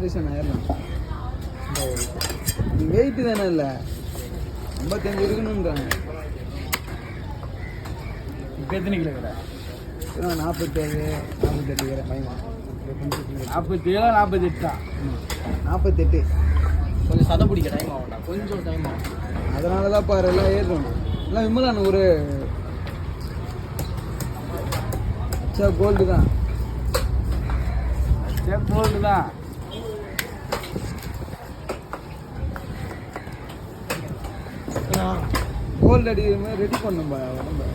Reason ஆயிடலாம். நீ weight தானே இல்லை 55 இருக்கணுன்றாங்க. இப்போ எத்தனை கிலோ கடை? 47 48 இருக்கிறேன் பயமா. 47 48 48. கொஞ்சம் சதை பிடிக்க டைம் ஆகும்டா, கொஞ்சம் டைம் ஆகும். அதனால தான் பாரு எல்லாம் ஏறுறோம். எல்லாம் விமலான ஒரு கோல்டு தான். கோல்டு தான். கோல்டு அடிக்கிற மாதிரி ரெடி பண்ணும்பா உடம்பு.